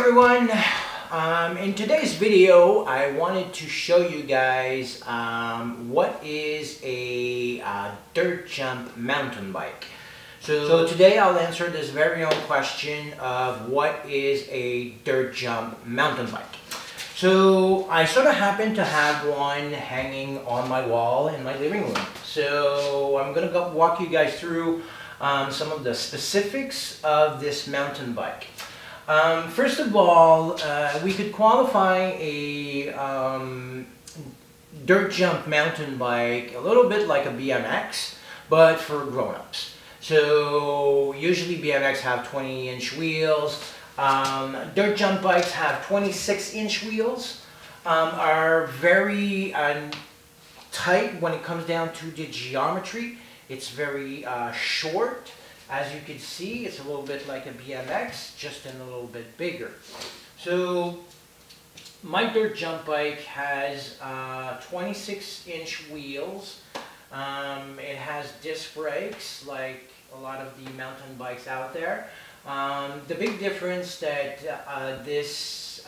everyone. In today's video, I wanted to show you guys what is a dirt jump mountain bike. So today I'll answer this very own question of what is a dirt jump mountain bike. So I sort of happen to have one hanging on my wall in my living room. So I'm going to walk you guys through some of the specifics of this mountain bike. First of all, we could qualify a dirt jump mountain bike a little bit like a BMX, but for grown-ups. So usually BMX have 20-inch wheels. Dirt jump bikes have 26-inch wheels, are very tight when it comes down to the geometry. It's very short. As you can see, it's a little bit like a BMX, just in a little bit bigger. So my dirt jump bike has 26-inch wheels. It has disc brakes like a lot of the mountain bikes out there. The big difference that this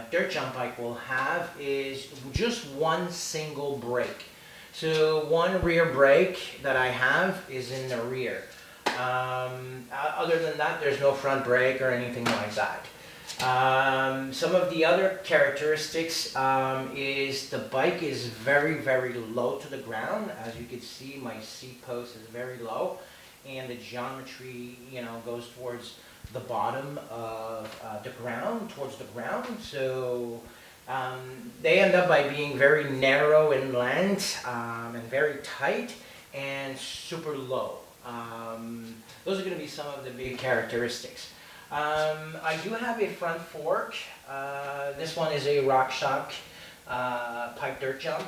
dirt jump bike will have is just one single brake. So one rear brake that I have is in the rear. Other than that, there's no front brake or anything like that. Some of the other characteristics is the bike is very, very low to the ground. As you can see, my seat post is very low, and the geometry, goes towards the bottom of the ground, towards the ground. So they end up by being very narrow in length and very tight and super low. Those are going to be some of the big characteristics. I do have a front fork. This one is a RockShox pipe dirt jump,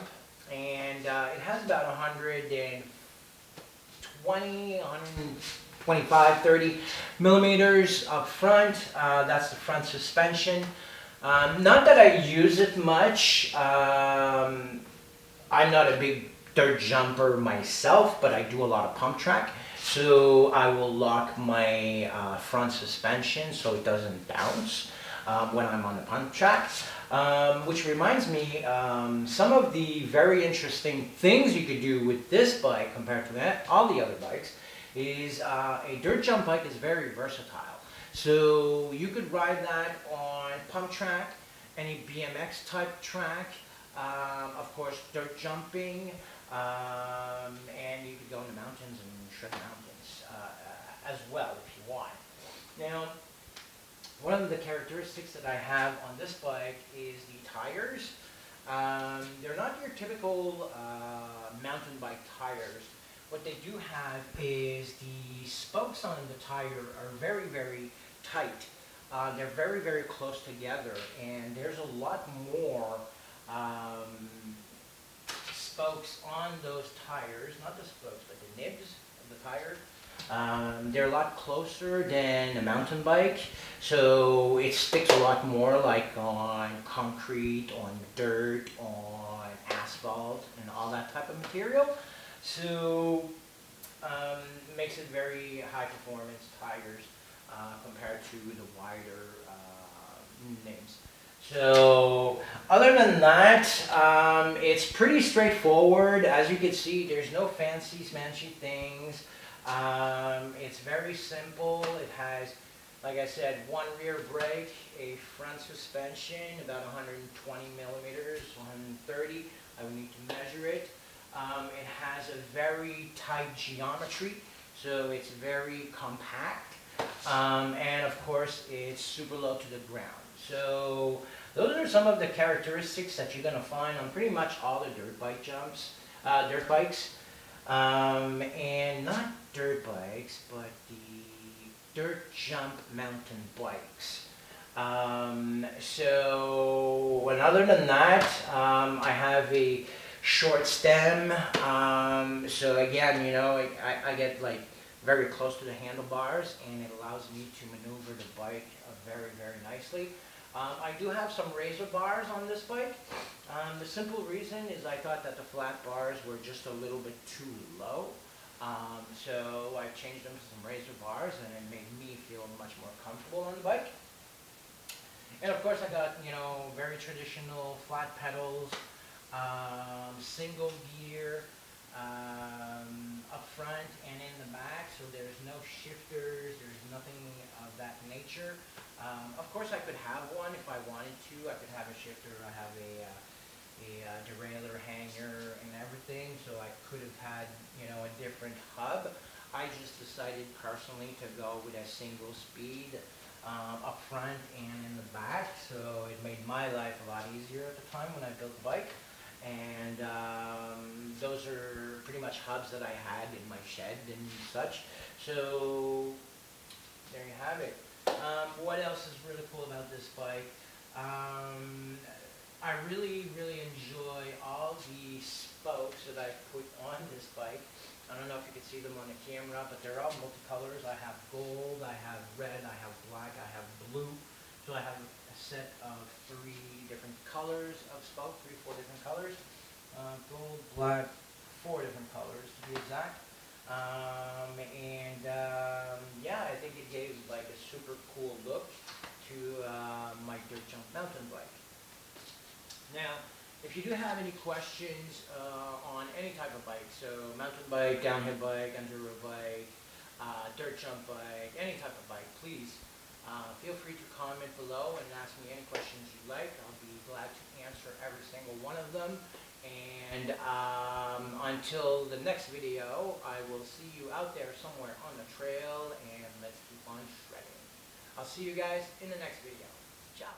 and it has about 125, 30 millimeters up front. That's the front suspension. Not that I use it much. I'm not a big dirt jumper myself, but I do a lot of pump track. So I will lock my front suspension so it doesn't bounce when I'm on the pump track. Which reminds me, some of the very interesting things you could do with this bike compared to all the other bikes is a dirt jump bike is very versatile. So you could ride that on pump track, any BMX type track, of course dirt jumping, and you could go in the mountains and shred mountains as well if you want. Now, one of the characteristics that I have on this bike is the tires. They're not your typical mountain bike tires. What they do have is the spokes on the tire are very, very tight. They're very, very close together, and there's a lot more spokes on those tires, not the spokes, but the nibs of the tire. They're a lot closer than a mountain bike, so it sticks a lot more like on concrete, on dirt, on asphalt, and all that type of material. So makes it very high performance tires compared to the wider names. So other than that, it's pretty straightforward. As you can see, there's no fancy smanchy things. It's very simple. It has, like I said, one rear brake, a front suspension, about 120 millimeters, 130. I would need to measure it. It has a very tight geometry, so it's very compact. And of course, it's super low to the ground. So those are some of the characteristics that you're going to find on pretty much all the dirt bikes, and not dirt bikes, but the dirt jump mountain bikes. So, and other than that, I have a short stem. So again, I get like very close to the handlebars, and it allows me to maneuver the bike very, very nicely. I do have some razor bars on this bike. The simple reason is I thought that the flat bars were just a little bit too low. So I changed them to some razor bars, and it made me feel much more comfortable on the bike. And of course I got, very traditional flat pedals, single gear, up front and in the back, so there's no shifters, there's nothing of that nature. Of course I could have one if I wanted to. I could have a shifter. I have a derailleur hanger and everything, so I could have had, a different hub. I just decided personally to go with a single speed up front and in the back, so it made my life a lot easier at the time when I built the bike. And those are pretty much hubs that I had in my shed and such. So there you have it. What else is really cool about this bike? I really enjoy all the spokes that I put on this bike. I don't know if you can see them on the camera, but they're all multicolors. I have gold, I have red, I have black, I have blue. So I have a set of 3 different colors of spoke, 4 different colors. Gold, black, 4 different colors to be exact. Yeah, I think it gave like a super cool look to my dirt jump mountain bike. Now, if you do have any questions on any type of bike, so mountain bike, downhill bike, enduro bike, dirt jump bike, any type of bike, please feel free to comment below and ask me any questions you like. I'll be glad to answer every single one of them. And until the next video, I will see you out there somewhere on the trail, and let's keep on shredding. I'll see you guys in the next video. Ciao.